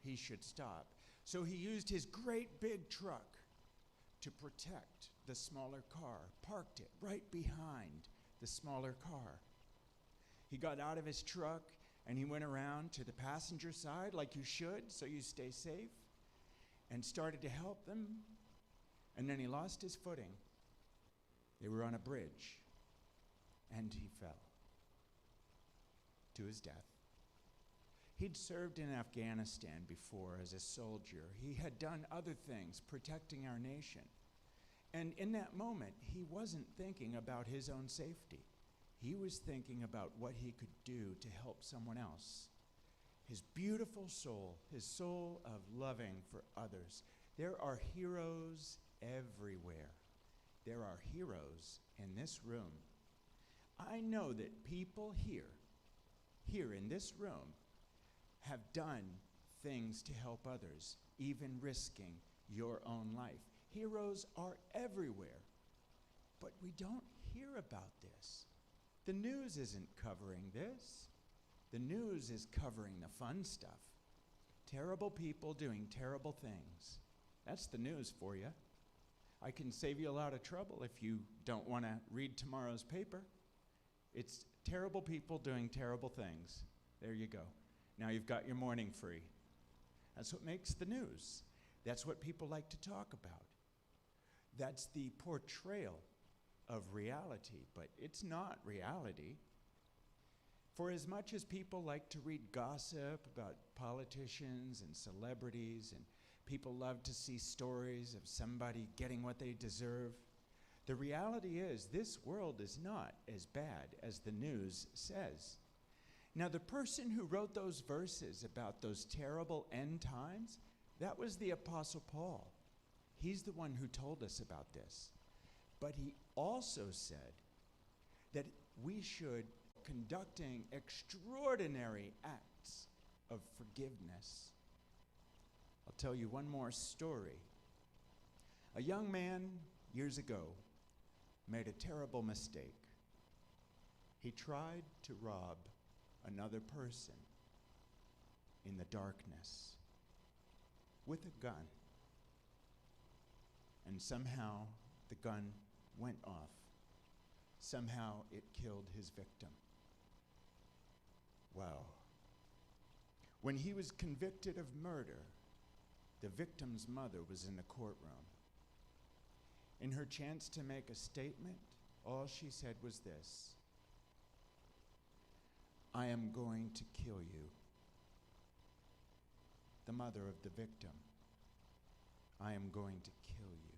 he should stop. So he used his great big truck to protect the smaller car, parked it right behind the smaller car. He got out of his truck and he went around to the passenger side like you should, so you stay safe, and started to help them. And then he lost his footing. They were on a bridge, and he fell to his death. He'd served in Afghanistan before as a soldier. He had done other things protecting our nation. And in that moment, he wasn't thinking about his own safety. He was thinking about what he could do to help someone else. His beautiful soul, his soul of loving for others. There are heroes everywhere. There are heroes in this room. I know that people here in this room, have done things to help others, even risking your own life. Heroes are everywhere, but we don't hear about this. The news isn't covering this. The news is covering the fun stuff. Terrible people doing terrible things. That's the news for you. I can save you a lot of trouble if you don't want to read tomorrow's paper. It's terrible people doing terrible things. There you go. Now you've got your morning free. That's what makes the news. That's what people like to talk about. That's the portrayal of reality, but it's not reality. For as much as people like to read gossip about politicians and celebrities, and people love to see stories of somebody getting what they deserve, the reality is this world is not as bad as the news says. Now, the person who wrote those verses about those terrible end times, that was the Apostle Paul. He's the one who told us about this. But he also said that we should be conducting extraordinary acts of forgiveness. I'll tell you one more story. A young man years ago made a terrible mistake. He tried to rob another person in the darkness with a gun. And somehow the gun went off. Somehow it killed his victim. Wow. When he was convicted of murder, the victim's mother was in the courtroom. In her chance to make a statement, all she said was this: "I am going to kill you." The mother of the victim: "I am going to kill you."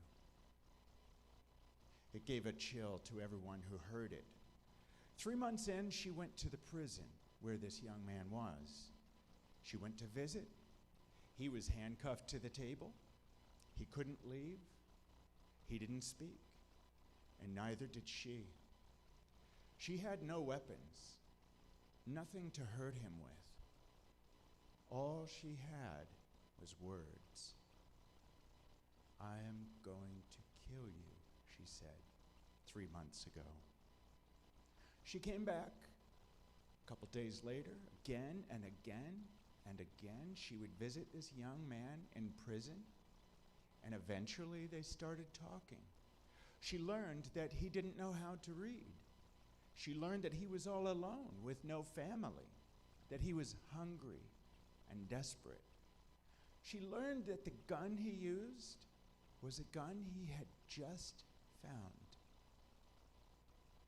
It gave a chill to everyone who heard it. 3 months in, she went to the prison where this young man was. She went to visit. He was handcuffed to the table. He couldn't leave. He didn't speak, and neither did she. She had no weapons, nothing to hurt him with. All she had was words. "I am going to kill you," she said 3 months ago. She came back a couple days later, again and again and again. She would visit this young man in prison, and eventually they started talking. She learned that he didn't know how to read. She learned that he was all alone with no family, that he was hungry and desperate. She learned that the gun he used was a gun he had just found.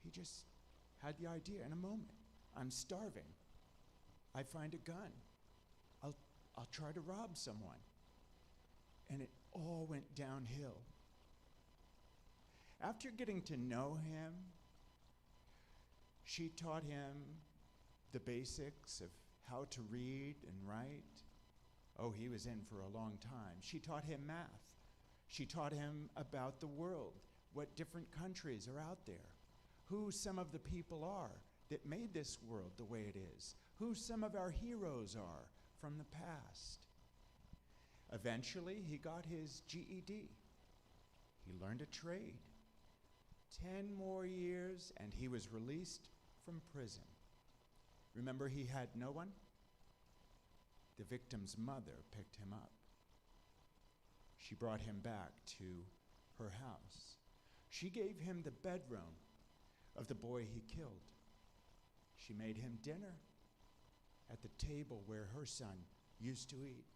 He just had the idea in a moment. I'm starving. I find a gun. I'll try to rob someone. And it all went downhill. After getting to know him, she taught him the basics of how to read and write. Oh, he was in for a long time. She taught him math. She taught him about the world, what different countries are out there, who some of the people are that made this world the way it is, who some of our heroes are from the past. Eventually, he got his GED. He learned a trade. 10 more years, and he was released from prison. Remember, he had no one? The victim's mother picked him up. She brought him back to her house. She gave him the bedroom of the boy he killed. She made him dinner at the table where her son used to eat.